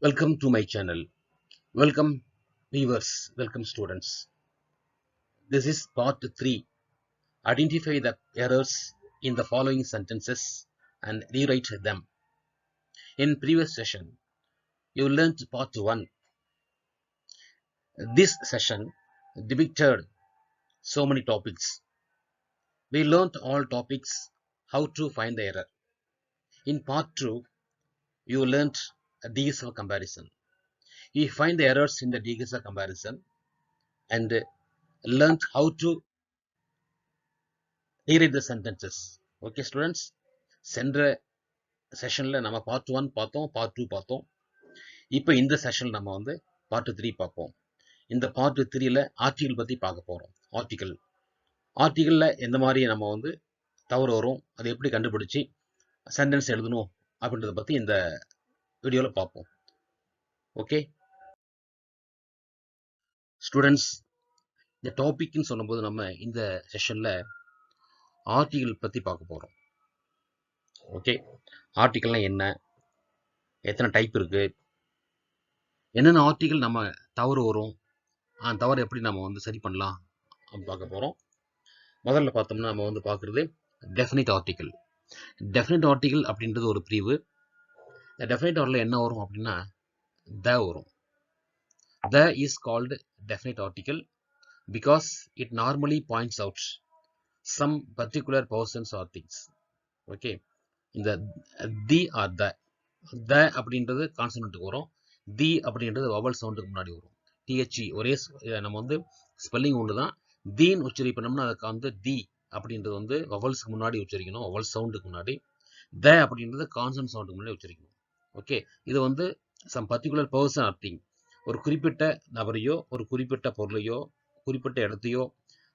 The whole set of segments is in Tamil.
Welcome to my channel. Welcome viewers. Welcome students. This is part 3. Identify the errors in the following sentences and rewrite them. In previous session, you learned part 1. This session depicted so many topics. We learned all topics, how to find the error. In part 2, you learned a DSL comparison. You find the errors in the DSL comparison and learned how to rewrite the sentences. Okay students, சென்ற செஷன்ல நம்ம பார்ட் 1 பார்த்தோம், பார்ட் 2 பார்த்தோம். இப்போ இந்த செஷன்ல நம்ம வந்து பார்ட் 3 பார்ப்போம். இந்த பார்ட் 3ல ஆர்டிகல் பத்தி பார்க்க போறோம். ஆர்டிகல்ல எந்த மாதிரி நம்ம வந்து தவறு வரும், அதை எப்படி கண்டுபிடிச்சு சென்டென்ஸ் எழுதணும் அப்படின்றத பத்தி இந்த வீடியோல பார்ப்போம். ஓகே ஸ்டூடெண்ட்ஸ், இந்த டாபிக்னு சொல்லும்போது நம்ம இந்த செஷன்ல ஆர்டிகல் பத்தி பார்க்க போறோம். ஓகே, ஆர்டிகல்னா என்ன, எத்தனை டைப் இருக்கு, என்னென்ன ஆர்டிகல் நம்ம தவறு வரும், தவறு எப்படி நம்ம வந்து சரி பண்ணலாம் அப்படின்னு பார்க்க போறோம். முதல்ல பார்த்தோம்னா நம்ம வந்து பார்க்குறது டெஃபினிட் ஆர்டிகல். டெஃபினிட் ஆர்டிகல் அப்படின்றது ஒரு பிரிவு. இந்த டெஃபினிட் ஆர்டிகல் என்ன வரும் அப்படின்னா த வரும். The is called definite article because it normally points out some particular persons or things. Okay, இந்த தி ஆர் த அப்படின்றது கான்சனன்ட்டுக்கு வரும், தி அப்படின்றது வவல் சவுண்டுக்கு முன்னாடி வரும். டிஹெச்இ ஒரே நம்ம வந்து ஸ்பெல்லிங் ஒன்று தான். தீன்னு உச்சரிப்போம்னா அதுக்கு வந்து தி அப்படின்றது வந்து வவல்ஸ்க்கு முன்னாடி உச்சரிக்கணும், வவல் சவுண்டுக்கு முன்னாடி. த அப்படின்றது கான்சனன்ட் சவுண்டுக்கு முன்னாடி உச்சரிக்கணும். ஓகே, இது வந்து some particular person or thing, ஒரு குறிப்பிட்ட நபரையோ ஒரு குறிப்பிட்ட பொருளையோ குறிப்பிட்ட இடத்தையோ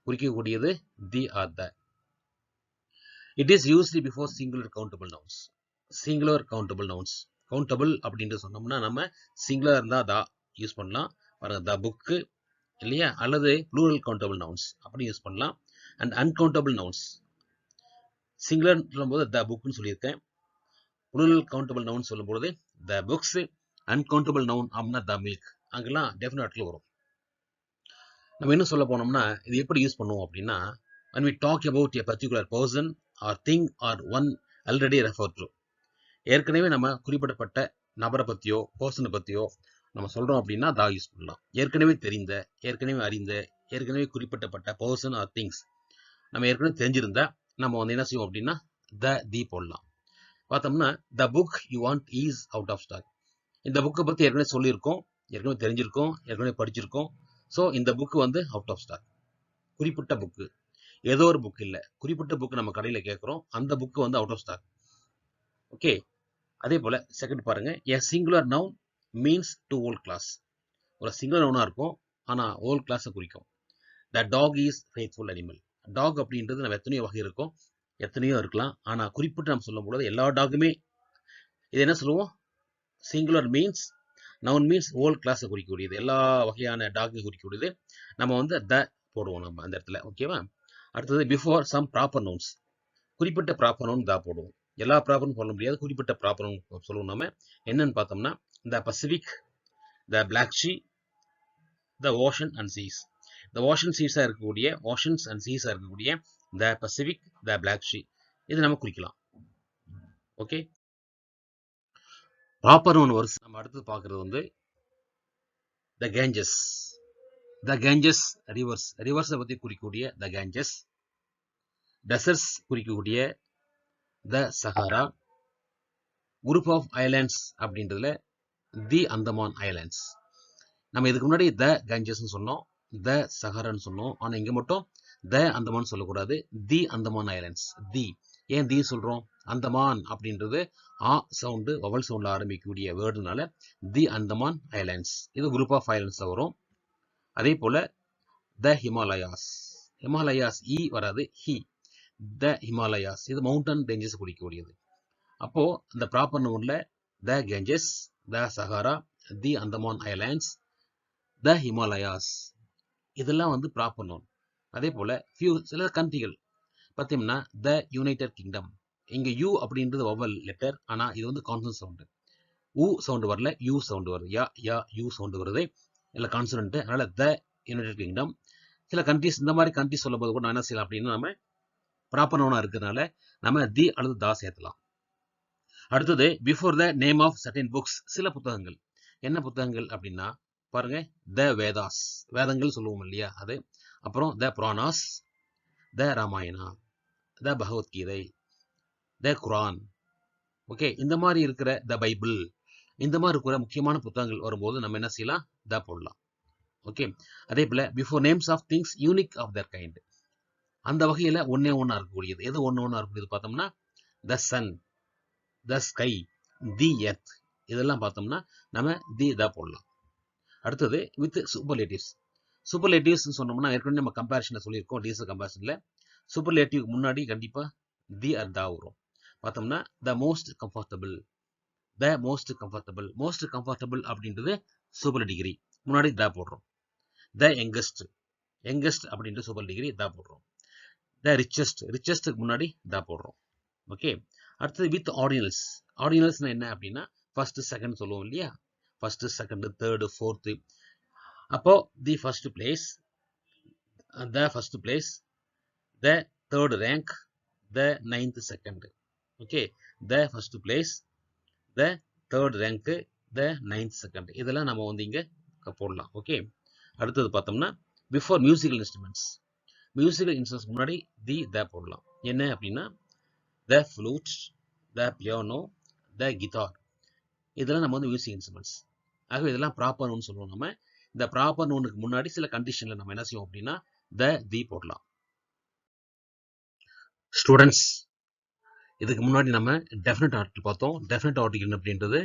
குறிக்கக்கூடியது the or the. It is usually before singular countable nouns. Singular countable nouns, countable அப்படின்ட்டு சொன்னோம்னா நம்ம சிங்குலர் இருந்தால் தா யூஸ் பண்ணலாம். பாருங்க, த புக்கு இல்லையா, அல்லது ப்ளூரல் கவுண்டபிள் நவுன்ஸ் அப்படி யூஸ் பண்ணலாம். அண்ட் அன்கவுண்டபிள் நவுன்ஸ், சிங்குலர் சொல்லும்போது த புக்னு சொல்லியிருக்கேன், ப்ளூரல் கவுண்டபிள் நவுன் சொல்லும்போது த புக்ஸ், அன்கவுண்டபிள் நவுன் அப்படின்னா த மில்க், அங்கெல்லாம் டெஃபினெட்லி வரும். நம்ம என்ன சொல்ல போனோம்னா இது எப்படி யூஸ் பண்ணுவோம் அப்படின்னா, when we talk about a particular person or thing or one already referred to, ஏற்கனவே நம்ம குறிப்பிடப்பட்ட நபரை பற்றியோ பர்சனை பற்றியோ நம்ம சொல்கிறோம் அப்படின்னா தா யூஸ் பண்ணலாம். ஏற்கனவே தெரிந்த, ஏற்கனவே அறிந்த, ஏற்கனவே குறிப்பிட்டப்பட்ட பர்சன் ஆர் திங்ஸ் நம்ம ஏற்கனவே தெரிஞ்சிருந்தா நம்ம வந்து என்ன செய்வோம் அப்படின்னா தி போடலாம். பார்த்தோம்னா the book you want is out of stock. இந்த புக்கை பற்றி ஏற்கனவே சொல்லியிருக்கோம், ஏற்கனவே தெரிஞ்சிருக்கோம், ஏற்கனவே படிச்சிருக்கோம். ஸோ இந்த புக்கு வந்து அவுட் ஆஃப் ஸ்டாக். குறிப்பிட்ட புக்கு, ஏதோ ஒரு புக் இல்லை, குறிப்பிட்ட புக்கு நம்ம கடையில் கேட்குறோம், அந்த புக்கு வந்து அவுட் ஆஃப் ஸ்டாக். ஓகே, அதே போல் செகண்ட் பாருங்க, a singular noun means to whole class. ஒரு சிங்குலர் நவுனாக இருக்கும் ஆனால் ஹோல் கிளாஸை குறிக்கும். The dog is faithful animal. Dog அப்படின்றது நம்ம எத்தனையோ வகை இருக்கும், எத்தனையோ இருக்கலாம், ஆனால் குறிப்பிட்டு நம்ம சொல்லும் பொழுது எல்லா டாகுமே இது என்ன சொல்லுவோம், singular means, noun means whole கிளாஸை குறிக்கக்கூடியது, எல்லா வகையான டாகை குறிக்கக்கூடியது. நம்ம வந்து த போடுவோம் நம்ம அந்த இடத்துல. ஓகேவா, அடுத்தது பிஃபோர் சம் ப்ராப்பர் நவுன்ஸ், குறிப்பிட்ட ப்ராப்பர் நவுன் த போடுவோம். எல்லா ப்ராப்பரும் சொல்ல முடியாது, குறிப்பிட்ட ப்ராப்பர் நவுன் சொல்லுவோம். நம்ம என்னன்னு பார்த்தோம்னா the Pacific, the Black Sea, the ocean and seas. The ocean சீஸாக இருக்கக்கூடிய, ஓஷன்ஸ் அண்ட் சீஸாக இருக்கக்கூடிய the Pacific, the Black Sea, இது நம்ம குறிக்கலாம். ஓகே, ப்ராப்பர் நவுன் வருஷம் நம்ம அடுத்து பார்க்குறது வந்து த கேஞ்சஸ். த கேஞ்சஸ் ரிவர்ஸ், ரிவர்ஸை பற்றி குறிக்கக்கூடிய த கேஞ்சஸ். டெசர்ட்ஸ் குறிக்கக்கூடிய த சஹாரா. குரூப் ஆஃப் ஐலாண்ட்ஸ் அப்படின்றதுல தி அந்தமான் ஐலாண்ட்ஸ். நம்ம இதுக்கு முன்னாடி த கேஞ்சஸ்ன்னு சொன்னோம், த சஹாரான்னு சொன்னோம், ஆனால் இங்கே மட்டும் த அந்தமான் சொல்லக்கூடாது, தி அந்தமான் ஐலாண்ட்ஸ். தி ஏன் தி சொல்கிறோம், அந்தமான் அப்படின்றது ஆ சவுண்டு வவல் சவுண்டில் ஆரம்பிக்கக்கூடிய வேர்டுனால தி அந்தமான் ஐலாண்ட்ஸ். இது குரூப் ஆஃப் ஐலாண்ட்ஸ் வரும். அதே போல் த ஹிமாலயாஸ், ஹிமாலயாஸ் இ வராது, ஹி, த ஹிமாலயாஸ், இது மவுண்டன் ரேஞ்சஸ் குறிக்கக்கூடியது. அப்போது இந்த ப்ராப்பர் நவுனில் த கேஞ்சஸ், த சஹாரா, தி அந்தமான் ஐலாண்ட்ஸ், த ஹிமாலயாஸ், இதெல்லாம் வந்து ப்ராப்பர் நவுன். அதே போல் சில கண்ட்ரிகள் பார்த்தீங்கன்னா த யுனைடெட் கிங்டம், இங்கே யூ அப்படின்றது வவல் லெட்டர், ஆனால் இது வந்து கான்சனன்ட் சவுண்டு. ஊ சவுண்ட் வரல, யூ சவுண்ட் வருது. யா யூ சவுண்ட் வருது. இல்லை கான்சனன்ட். அதனால த யுனைடெட் கிங்டம். சில கண்ட்ரிஸ் இந்த மாதிரி கண்ட்ரிஸ் சொல்லும் போது கூட நான் என்ன செய்யலாம் அப்படின்னா, நம்ம ப்ராப்பர் நவுனா இருக்கிறதுனால நம்ம தி அல்லது தா சேர்த்தலாம். அடுத்தது before the name of certain books, சில புத்தகங்கள். என்ன புத்தகங்கள் அப்படின்னா பாருங்க, த வேதாஸ், வேதங்கள் சொல்லுவோம் இல்லையா அது. அப்புறம் த புராணாஸ், த ராமாயணா, த பகவத்கீதை, த குரான். ஓகே, இந்த மாதிரி இருக்கிற த பைபிள், இந்த மாதிரி இருக்கிற முக்கியமான புத்தகங்கள் வரும்போது நம்ம என்ன செய்யலாம், த போடலாம். ஓகே, அதே போல before names of things unique of their kind, அந்த வகையில ஒன்னே ஒன்னா இருக்கக்கூடியது. எது ஒன்னு ஒன்னா இருக்கக்கூடியது பார்த்தோம்னா the sun, the sky, the earth, இதெல்லாம் பார்த்தோம்னா நம்ம தி த போடலாம். அடுத்தது வித் சூப்பர்லேட்டிவ்ஸ். சூப்பர்லேட்டிவ்ஸ் சொன்னோம்னா ஏற்கனவே நம்ம கம்பேரிஷன்ல சொல்லியிருக்கோம். டீசல் கம்பேரிஷன்ல சூப்பர்லேட்டிவ் முன்னாடி கண்டிப்பா தி ஆர் தா வரும். பார்த்தோம்னா the most comfortable, the most comfortable. Most comfortable அப்படின்றது சூப்பர் டிகிரி, முன்னாடி த போடுறோம். த யங்கஸ்ட், யங்கஸ்ட் அப்படின்ட்டு சூப்பர் டிகிரி த போடுறோம். த ரிச்சஸ்ட், ரிச்சஸ்ட்டுக்கு முன்னாடி த போடுறோம். ஓகே, அடுத்தது வித் ஆர்டினல்ஸ். ஆர்டினல்ஸ்னா என்ன அப்படின்னா ஃபர்ஸ்ட் செகண்ட் சொல்லுவோம் இல்லையா, ஃபர்ஸ்ட் செகண்ட் தேர்டு ஃபோர்த்து. அப்போ the first place, the first place, the third rank, the ninth second. Okay, the first place, the third rank, the ninth second. இதெல்லாம் நம்ம வந்து இங்க போடலாம். ஓகே, அடுத்தது பார்த்தோம்னா before musical instruments. Musical instruments முன்னாடி தி த போடலாம். என்ன அப்படின்னா the flute, the piano, the guitar. இதெல்லாம் நம்ம வந்து மியூசிக் இன்ஸ்ட்ருமெண்ட்ஸ். ஆகவே இதெல்லாம் ப்ராப்பர் நவுன் சொல்லுவோம். நம்ம இந்த ப்ராப்பர் நவுனுக்கு முன்னாடி சில கண்டிஷன்ல நம்ம என்ன செய்வோம் அப்படின்னா த தி போடலாம். ஸ்டூடெண்ட்ஸ், இதுக்கு முன்னாடி நம்ம டெஃபினட் ஆர்டிகல் பார்த்தோம். டெஃபினட் ஆர்டிகல் அப்படின்றது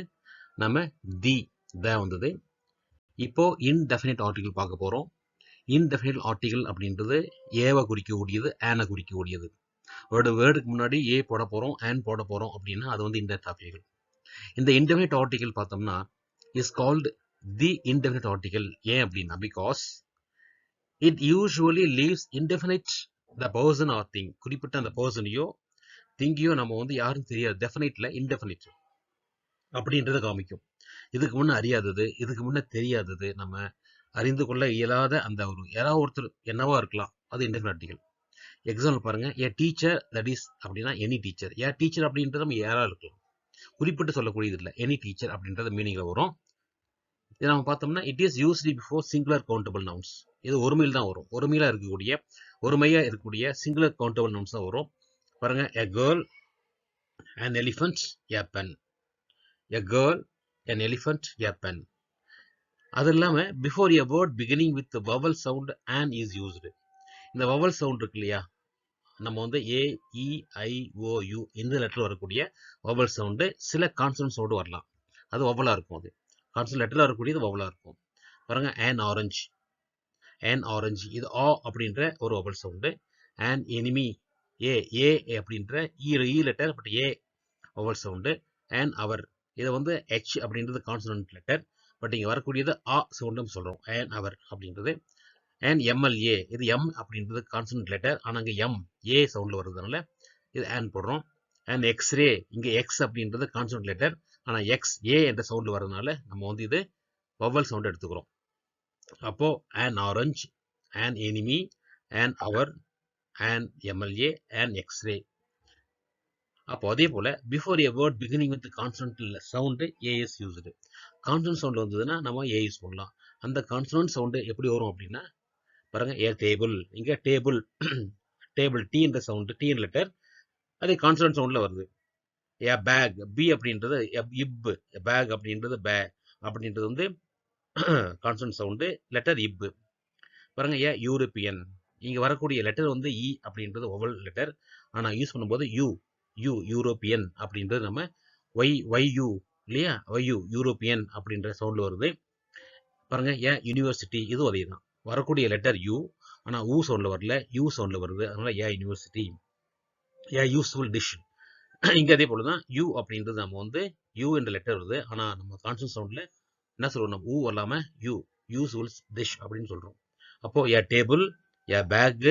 நம்ம தி த வந்தது. இப்போ இன்டெஃபினட் ஆர்டிகல் பார்க்க போறோம். இன்டெஃபினட் ஆர்டிகல் அப்படின்றது ஏவை குறிக்கக்கூடியது, ஆனை குறிக்கக்கூடியது. ஒரு வேர்டுக்கு முன்னாடி ஏ போட போறோம், ஆன் போட போறோம் அப்படின்னா அது வந்து இன்டெஃபினட் ஆர்டிகல். இந்த இன்டெஃபினட் ஆர்டிகல் பார்த்தோம்னா is called the indefinite article. ஏன் அப்படின்னா because it usually leaves indefinite the person or thing. குறிப்பிட்ட அந்த பர்சனையோ திங்கையோ நம்ம வந்து யாரும் தெரியாது. டெஃபினெட்ல இன்டெஃபினட் அப்படின்றத காமிக்கும். இதுக்கு முன்ன அறியாதது, இதுக்கு முன்ன தெரியாதது, நம்ம அறிந்து கொள்ள இயலாத அந்த ஒரு யாராவது ஒருத்தர் என்னவா இருக்கலாம், அது இன்டெஃபினட் ஆர்டிகல். எக்ஸாம்பிள் பாருங்க, ஏ டீச்சர் தட் இஸ் அப்படின்னா எனி டீச்சர். ஏ டீச்சர் அப்படின்றது நம்ம யாரா இருக்கலாம், குறிப்பிட்டு சொல்லக்கூடியது இல்லை. எனி டீச்சர் அப்படின்றது மீனிங்ல வரும். இதை நம்ம பார்த்தோம்னா it is usually before singular countable nouns. இது ஒருமையில் தான் வரும். ஒருமையா இருக்கக்கூடிய சிங்குலர் கவுண்டபிள் நவுன்ஸ் தான் வரும். பாருங்க, எ girl, an elephant, a pen. A girl, an elephant, a pen. அது இல்லாம before a word beginning with vowel sound an is used. இந்த வவல் சவுண்ட் இருக்கு இல்லையா, நம்ம வந்து ஏ இ ஐ ஓ யூ இந்த லெட்டர் வரக்கூடிய வவல் சவுண்டு சில கான்சனன்ட் சவுண்டு வரலாம். அது வவலா இருக்கும். அது கான்சனன்ட் லெட்டர்ல வரக்கூடியது வவலா இருக்கும். பாருங்க, an orange, an orange. இது ஆ அப்படின்ற ஒரு vowel sound. an enemy, A A அப்படின்ற E letter but a vowel sound. an hour, இதை வந்து ஹெச் அப்படின்றது கான்சனன்ட் லெட்டர் பட் இங்கே வரக்கூடியது ஆ சவுண்டுன்னு சொல்கிறோம். an hour அப்படின்றது. and எம்எல்ஏ, இது எம் அப்படின்றது கான்சனன்ட் லெட்டர் ஆனால் இங்கே எம் ஏ சவுண்டில் வருதுனால இது an போடுறோம். and எக்ஸ்ரே, இங்கே எக்ஸ் அப்படின்றது கான்சனன்ட் லெட்டர் ஆனால் எக்ஸ் ஏ என்ற சவுண்டு வர்றதுனால நம்ம வந்து இது வவல் சவுண்ட் எடுத்துக்கிறோம். அப்போ an orange, an enemy, an hour, an MLA, an X ray. அப்போ அதே போல before a word beginning with consonant sound a is used. Consonant sound வந்ததுன்னா நம்ம ஏ யூஸ் பண்ணலாம். அந்த கான்சனன்ட் சவுண்டு எப்படி வரும் அப்படின்னா பாருங்க, ஏ டேபிள், இங்கே டேபிள் டேபிள் டி என்ற சவுண்டு, டி என்ற லெட்டர் அதே கான்சனன்ட் சவுண்ட்ல வருது. ஏ பேக், பி அப்படின்றது இப், பேக் அப்படின்றது பே அப்படின்றது வந்து கான்சனன்ட் சவுண்டு, லெட்டர் இப். பாருங்க, ஏ யூரோப்பியன், இங்க வரக்கூடிய லெட்டர் வந்து இ அப்படின்றது ஒவல் லெட்டர் ஆனால் யூஸ் பண்ணும்போது யூ யூரோப்பியன் அப்படின்றது நம்ம ஒய் யூ இல்லையா, ஒய்யூ யூரோப்பியன் அப்படின்ற சவுண்ட் வருது. பாருங்க, ஏன் யூனிவர்சிட்டி, இதுவும் அதே தான். வரக்கூடிய லெட்டர் யூ ஆனால் ஊ சவுண்ட்ல வரல, யூ சவுண்ட்ல வருது. அதனால ஏ யூனிவர்சிட்டி. ஏ யூஸ்ஃபுல் டிஷ், இங்க அதே போலதான் யூ அப்படின்றது நம்ம வந்து யூ என்ற லெட்டர் வருது ஆனால் நம்ம கான்சனன்ட் சவுண்ட்ல என்ன சொல்றோம், நம்ம ஊ வரலாம யூ யூஸ்ஃபுல் டிஷ் அப்படின்னு சொல்றோம். அப்போ a table, a bag,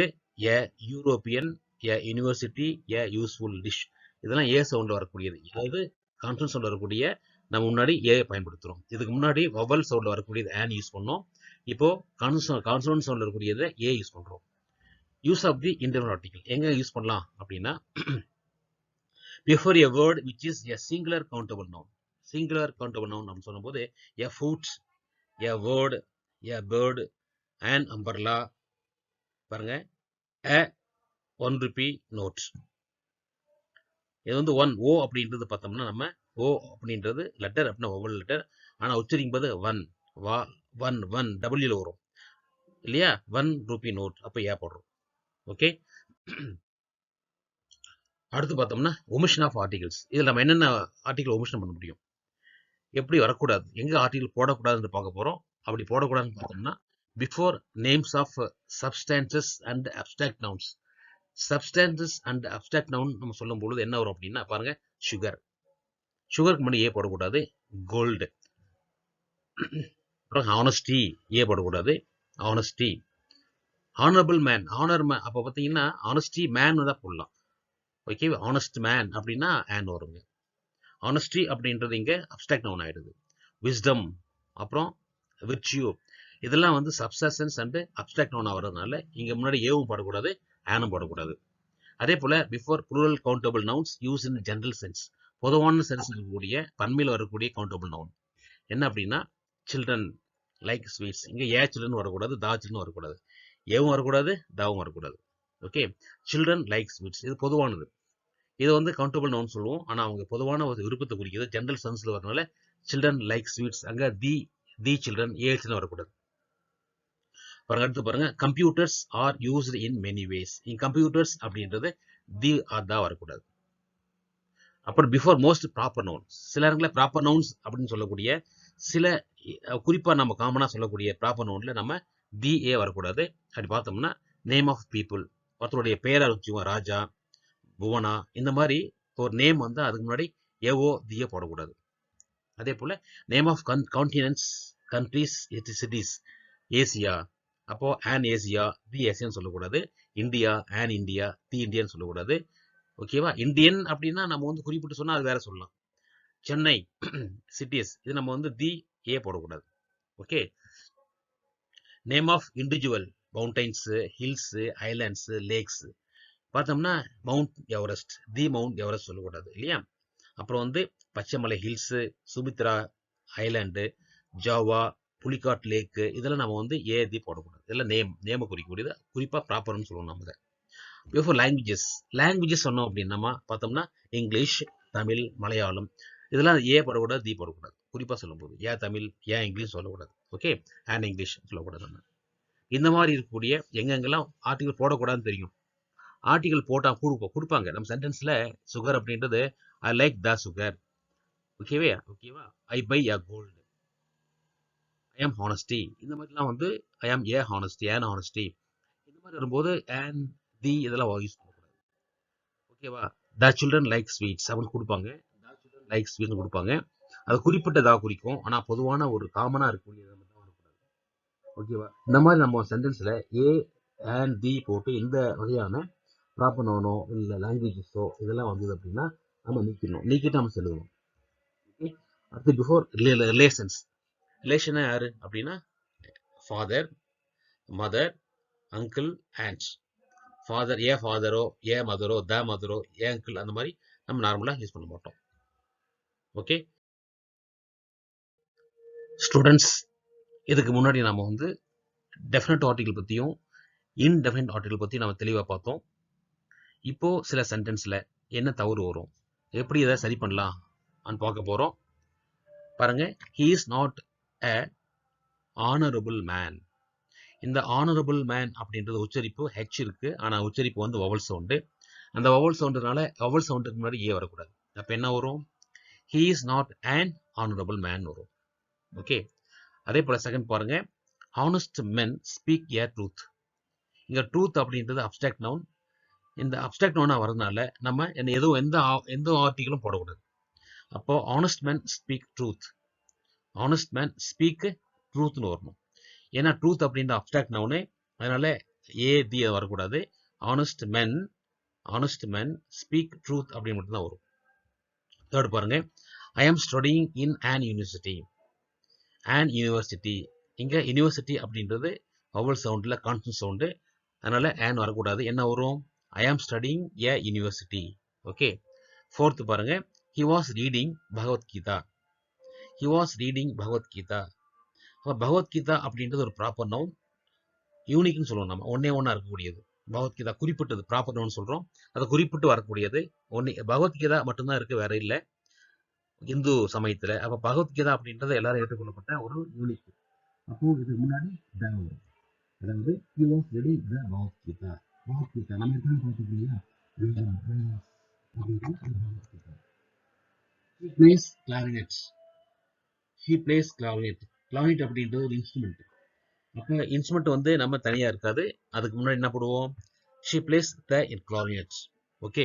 a European, a university, a useful dish, இதெல்லாம் ஏ சவுண்ட்ல வரக்கூடியது. அதாவது கான்சனன்ட் சவுண்ட் வரக்கூடிய நம்ம முன்னாடி ஏ பயன்படுத்துகிறோம். இதுக்கு முன்னாடி வவல் சவுண்டில் வரக்கூடியது ஆன் யூஸ் பண்ணோம். இப்போ கான்சோனன்ட் சவுண்டில் இருக்கக்கூடியதை ஏ யூஸ் பண்ணுறோம். Use of the internal article எங்கே யூஸ் பண்ணலாம் அப்படின்னா, before a word which is a singular countable noun. Singular countable noun அப்படின்னு சொல்லும்போது a foot, a word, a bird, an umbrella, பாருங்க, a 1 rupee note. இது வந்து ஒன் ஓ அப்படின்றது பார்த்தோம்னா நம்ம ஓ அப்படின்றது லெட்டர் அப்படின்னா ஒவ்வொரு லெட்டர், ஆனால் உச்சரிக்கும் போது ஒன் வா ஒன் டபிள்யூல வரும் இல்லையா, 1 rupee நோட், அப்போ ஏ போடுறோம். ஓகே, அடுத்து பார்த்தோம்னா ஒமிஷன் ஆஃப் ஆர்டிகல்ஸ். இதில் நம்ம என்னென்ன ஆர்டிகல் ஒமிஷன் பண்ண முடியும், எப்படி வரக்கூடாது, எங்கே ஆர்டிகல் போடக்கூடாதுன்னு பார்க்க போகிறோம். அப்படி போடக்கூடாதுன்னு பார்த்தோம்னா, before names of substances and abstract nouns. Substances and abstract noun நம்ம சொல்லும் பொழுது என்ன வரும் அப்படின்னா, பாருங்க, சுகர், சுகருக்கு முன்னாடி ஏ போடக்கூடாது. கோல்டு, அப்புறம் ஹானஸ்டி, ஏ போடக்கூடாது. Honesty. Honourable man, honour man, அப்போ பார்த்தீங்கன்னா ஆனஸ்டி மேன் தான் போடலாம். ஓகே, ஆனஸ்ட் மேன் அப்படின்னா ஆன் வருங்க. ஆனஸ்டி அப்படின்றது இங்கே அப்ஸ்ட்ராக்ட் நவுன் ஆயிடுது. விஸ்டம், அப்புறம் விர்ச்சியூ, இதெல்லாம் வந்து சப்ஸ்டான்சஸ் அண்ட் அப்ஸ்ட்ராக்ட் நவுன் ஆகிறதுனால இங்கே முன்னாடி ஏவும் போடக்கூடாது, ஆனும் போடக்கூடாது. அதே போல before plural countable nouns used in general sense, பொதுவான சென்ஸ் இருக்கக்கூடிய பன்மையில் வரக்கூடிய கவுண்டபிள் நவுன் என்ன அப்படின்னா, சில்ட்ரன் லைக் ஸ்வீட்ஸ். இங்கே ஏ சில்ட்ரன் வரக்கூடாது, தா சில்ட்ரன் வரக்கூடாது, ஏவும் வரக்கூடாது, தாவும் வரக்கூடாது. ஓகே, சில்ட்ரன் லைக் ஸ்வீட்ஸ், இது பொதுவானது. இதை வந்து கவுண்டபிள் நவுன் சொல்லுவோம், ஆனால் அவங்க பொதுவான ஒரு விருப்பத்தை குறிக்கிறது, ஜெனரல் சென்ஸில் வரனால சில்ட்ரன் லைக் ஸ்வீட்ஸ், அங்கே தி சில்ட்ரன், ஏ சில்ட்ரன் வரக்கூடாது. பாருங்க, அடுத்து பாருங்க, computers are used in many ways. இங்க கம்ப்யூட்டர்ஸ் அப்படின்றது தி ஆர் தான் வரக்கூடாது. அப்புறம் பிஃபோர் மோஸ்ட் ப்ராப்பர் நவுன், சில இடங்களில் ப்ராப்பர் நவுன்ஸ் அப்படின்னு சொல்லக்கூடிய சில குறிப்பாக நம்ம காமனாக சொல்லக்கூடிய ப்ராப்பர் நவுனில் நம்ம தி ஏ வரக்கூடாது. அப்படி பார்த்தோம்னா நேம் ஆஃப் பீப்புள், ஒருத்தருடைய பேரை வச்சுக்குவோம், ராஜா, புவனா, இந்த மாதிரி ஒரு நேம் வந்து அதுக்கு முன்னாடி ஏஓ தியோ போடக்கூடாது. அதே போல் name of continents, countries, cities, Asia, அப்போ ஆன் ஏசியா, தி ஏசியான்னு சொல்லக்கூடாது. இந்தியா, ஆன் இந்தியா, தி இந்தியான்னு சொல்லக்கூடாது. ஓகேவா, இந்தியன் அப்படின்னா நம்ம வந்து குறிப்பிட்டு சொன்னால் அது வேற சொல்லலாம். சென்னை, சிட்டிஸ், இது நம்ம வந்து தி ஏ போடக்கூடாது. ஓகே, name of individual, mountains, hills, islands, lakes, பார்த்தோம்னா Mount Everest, the Mount Everest சொல்லக்கூடாது இல்லையா. அப்புறம் வந்து Pachaimalai hills, Sumatra island, Java, Pulicat lake, இதெல்லாம் நம்ம வந்து ஏ தி போடக்கூடாது. இதெல்லாம் நேமை குறிக்கக்கூடியது, குறிப்பாக ப்ராப்பர்னு சொல்லுவோம் நம்ம இதை. பிஃபோர் லாங்குவேஜஸ் சொன்னோம் அப்படின்னா பார்த்தோம்னா இங்கிலீஷ், தமிழ், மலையாளம், இதெல்லாம் ஏ போடக்கூடாது, தி போடக்கூடாது. குறிப்பாக சொல்லும்போது ஏன் தமிழ், ஏன் இங்கிலீஷ் சொல்லக்கூடாது. ஓகே, அண்ட் இங்கிலீஷ் சொல்லக்கூடாது. நம்ம இந்த மாதிரி இருக்கக்கூடிய எங்கெங்கெல்லாம் ஆர்டிகல் போடக்கூடாதுன்னு தெரியும், ஆர்டிகல் போட்டால் கொடுப்பாங்க நம்ம சென்டென்ஸில். சுகர் அப்படின்றது ஐ லைக் த சுகர். ஓகேவா, ஐ பை அ கோல்டு, ஐ ஆம் ஹானஸ்டி, இந்த மாதிரிலாம் வந்து ஐ ஆம் ஏ ஹானஸ்டி, ஏன் ஹானஸ்டி, இந்த மாதிரி வரும்போது அண்ட் தி இதெல்லாம் யூஸ் பண்ணக்கூடாது. ஓகேவா, த சில்ட்ரன் லைக் ஸ்வீட்ஸ் அப்படின்னு கொடுப்பாங்க, த சில்ட்ரன் லைக் ஸ்வீட்ஸ் கொடுப்பாங்க. அது குறிப்பிட்டதாக குறிக்கும், ஆனால் பொதுவான ஒரு காமனாக இருக்கக்கூடியது மட்டும் தான் வரக்கூடாது. ஓகேவா, இந்த மாதிரி நம்ம சென்டென்ஸில் ஏ அண்ட் தி போட்டு இந்த வகையான ப்ராப்பர் நவுனோ இல்லை லாங்குவேஜஸோ இதெல்லாம் வந்தது அப்படின்னா நம்ம நீக்கிட்டு நம்ம செல்லுவோம். ஓகே, அடுத்து பிஃபோர் ரிலேஷன்ஸ். ரிலேஷனா யாரு அப்படின்னா father, mother, uncle, aunt. Father a ஃபாதரோ, ஏ மதரோ, த மதரோ, ஏ அங்கிள், அந்த மாதிரி நம்ம நார்மலாக யூஸ் பண்ண மாட்டோம். ஓகே ஸ்டூடெண்ட்ஸ், இதுக்கு முன்னாடி நம்ம வந்து டெஃபினட் ஆர்டிகல் பற்றியும் இன்டெஃபினட் ஆர்டிகல் பற்றியும் நம்ம தெளிவாக பார்த்தோம். இப்போ சில சென்டென்ஸில் என்ன தவறு வரும், எப்படி இதை சரி பண்ணலாம் பார்க்க போகிறோம். பாருங்க, he is not a honorable man. இந்த honorable man அப்படின்றது உச்சரிப்பு ஹெச் இருக்கு, ஆனால் உச்சரிப்பு வந்து வவல் சவுண்டு. அந்த வவல் சவுண்டுனால வவல் சவுண்டுக்கு முன்னாடி ஏ வரக்கூடாது. அப்போ என்ன வரும், he is not an honorable man வரும். ஓகே, அதே போல செகண்ட் பாருங்க, honest men speak a truth. இங்க ட்ரூத் அப்படின்றது அப்ஸ்ட்ராக்ட் நவுன். இந்த அப்ஸ்ட்ராக்ட் நவுனா வரதுனால நம்ம எந்த ஆர்டிகளும் போடக்கூடாது. அப்போ honest man speak truth, honest man speak ட்ரூத்னு வரணும். ஏன்னா ட்ரூத் அப்படின்ற அப்ஸ்ட்ராக்ட் நவுனு, அதனால ஏ தி வரக்கூடாது. ஆனஸ்ட் மென் ஸ்பீக் ட்ரூத் அப்படின்னு மட்டும்தான் வரும். தேர்ட் பாருங்க, I am studying in an university. an university, இங்கே யூனிவர்சிட்டி அப்படின்றது வவல் சவுண்டில் கான்சனன்ட் சவுண்டு, அதனால் an வரக்கூடாது. என்ன வரும்? I am studying a university. Okay. Fourth பாருங்க, he was reading Bhagavad Gita. He was reading Bhagavad Gita. அப்போ பகவத்கீதா அப்படின்றது ஒரு ப்ராப்பர் நவுன், யூனிக்னு சொல்லுவோம். நம்ம ஒன்றா இருக்கக்கூடியது. பகவத்கீதா குறிப்பிட்டது ப்ராப்பர் நவுன் சொல்கிறோம், அதை குறிப்பிட்டு வரக்கூடியது. பகவத்கீதா மட்டும்தான் இருக்குது, வேற இல்லை இந்து சமயத்தில். அப்போ பகவத்கீதா அப்படின்றது எல்லாரும் ஏற்றுக்கொள்ளப்பட்ட ஒரு யூனிக். அப்போ இதுக்கு முன்னாடி வரும், அதாவது he was reading the Bhagavad Gita. Bhagavad Gita நம்ம எப்படி பார்த்துக்கீங்களா? he plays clarinet. he plays clarinet. clarinet அப்படின்றது ஒரு இன்ஸ்ட்ருமெண்ட். அப்போ இன்ஸ்ட்ருமெண்ட் வந்து நம்ம தனியாக இருக்காது, அதுக்கு முன்னாடி என்ன பண்ணுவோம்? she plays the clarinet. Okay.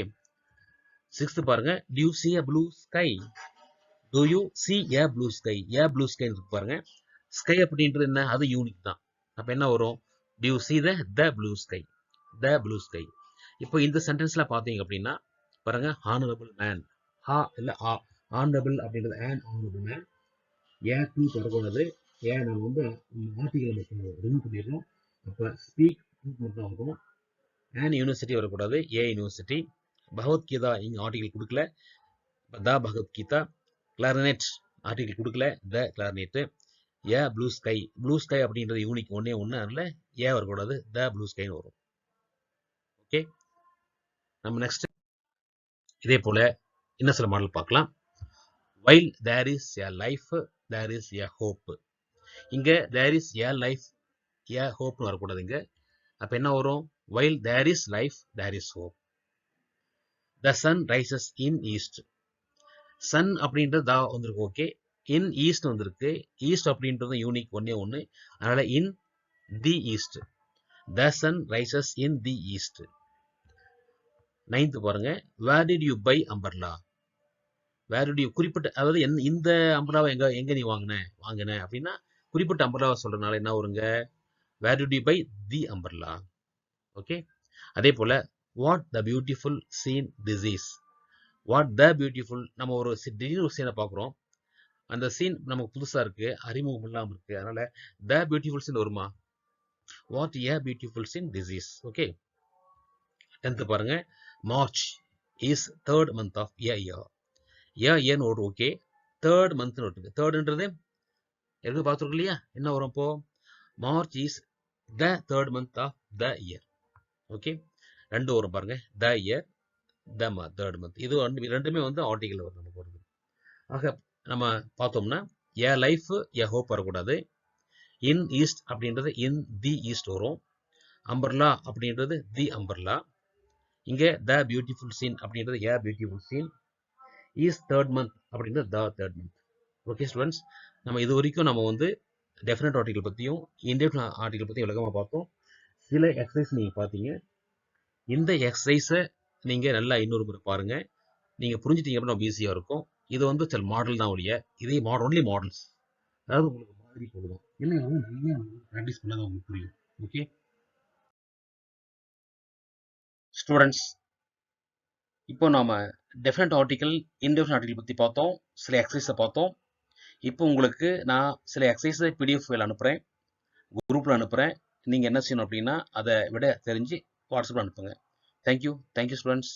Sixth பாருங்க, do you see a blue sky? do you see a blue sky? a blue sky இருக்கு பாருங்க. ஸ்கை அப்படின்றது என்ன? அது யூனிக் தான். அப்போ என்ன வரும்? do you see the blue sky? the blue sky. இப்போ இந்த சென்டென்ஸ்ல பார்த்தீங்க அப்படின்னா பாருங்க, ஹானரபிள் மேன், ஹா இல்லை ஆ, ஹானரபிள் அப்படின்றது an honorable man. ஏ டூ தொடக்கூடாது, ஏன் நம்ம வந்து ஆர்டிகல் ரிமூவ் பண்ணிடுறோம். அப்போ ஸ்பீக் மட்டும் வரும். an யூனிவர்சிட்டி வரக்கூடாது, ஏ யூனிவர்சிட்டி. பகவத்கீதா இங்கே ஆர்டிகல் கொடுக்கல, த பகவத்கீதா. கிளாரினெட் ஆர்டிகல் கொடுக்கல, த கிளாரினெட். ஏ ப்ளூ ஸ்கை. ப்ளூ ஸ்கை அப்படின்றது யூனிக் ஒன்னே ஒன்று, அதில் ஏ வரக்கூடாது, த ப்ளூ ஸ்கைன்னு வரும். ஓகே. நம்ம நெக்ஸ்ட் இதே போல இன்னும் சில மாடல் பார்க்கலாம். While there is a life there is a hope. இங்கே தேர் இஸ் எ லைஃப் ஏ ஹோப்னு வரக்கூடாது இங்கே. அப்போ என்ன வரும்? While there is life there is hope. The sun rises in east. Sun அப்படின்றது தா வந்திருக்கு, ஓகே. இன் ஈஸ்ட் வந்திருக்கு, ஈஸ்ட் அப்படின்றது யூனிக் ஒன்னே ஒன்று, அதனால in the east. The sun rises in the east. Ninth பாருங்க, where did you buy umbrella. Where did you குறிப்பிட்ட, அதாவது இந்த அம்பர்லாவை எங்க நீ வாங்கின அப்படின்னா குறிப்பிட்ட அம்பர்லாவை சொல்றதுனால என்ன வருங்க? Where did you buy the umbrella. Okay. அதே போல what the beautiful scene this is. What the beautiful, நம்ம ஒரு திடீர்னு ஒரு சீனை பார்க்குறோம், அந்த சீன் நமக்கு புதுசாக இருக்கு, அறிமுகம் இல்லாமல் இருக்கு, அதனால த பியூட்டிஃபுல் சீன் வருமா? What a beautiful scene this is. Okay. 10th பாருங்க, March is third month of a year. ஏன்னு ஒரு ஓகே, தேர்ட் மந்த்னு இருக்கு. தேர்டுன்றது எதுக்கு பார்த்துருக்கோம் இல்லையா? என்ன வரும் இப்போ? March is the third month of the year. Okay. ரெண்டு வரும் பாருங்க, the year, the third month. இது ரெண்டுமே வந்து ஆர்டிகல் வரும் நமக்கு வருது. ஆக நம்ம பார்த்தோம்னா ஏ லைஃப் ஏ ஹோப் வரக்கூடாது. இன் ஈஸ்ட் அப்படின்றது இன் தி ஈஸ்ட் வரும். அம்பர்லா அப்படின்றது தி அம்பர்லா. இங்கே த பியூட்டிஃபுல் சீன் அப்படின்றது a beautiful scene. Is third month அப்படின்றது the third month. Okay students, நம்ம இது வரைக்கும் நம்ம வந்து டெஃபினட் ஆர்டிகல் பற்றியும் இன்டெஃபினட் ஆர்டிகல் பற்றியும் விளக்கமாக பார்த்தோம். சில எக்ஸசைஸ் நீங்கள் பார்த்தீங்க, இந்த எக்ஸசைஸை நீங்கள் நல்லா இன்னொரு முறை பாருங்கள். நீங்கள் புரிஞ்சிட்டீங்க அப்படின்னா ஈஸியாக இருக்கும். இது வந்து சில மாடல் தான் ஒழிய, இதே ஒன்லி மாடல்ஸ், அதாவது உங்களுக்கு மாதிரி போடுவோம் இல்லை, நிறைய ப்ராக்டிஸ் பண்ணாதான் உங்களுக்கு புரியும். ஓகே ஸ்டூடெண்ட்ஸ், இப்போ நாம டெஃபினட் ஆர்டிகல் இன்டெஃபினட் ஆர்டிகல் பற்றி பார்த்தோம், சில எக்ஸசைஸை பார்த்தோம். இப்போ உங்களுக்கு நான் சில எக்ஸசைஸை பிடிஎஃப் ஃபைல் அனுப்புகிறேன், குரூப்பில் அனுப்புகிறேன். நீங்கள் என்ன செய்யணும் அப்படின்னா அதை விட தெரிஞ்சு வாட்ஸ்அப்பில் அனுப்புங்க. Thank you students.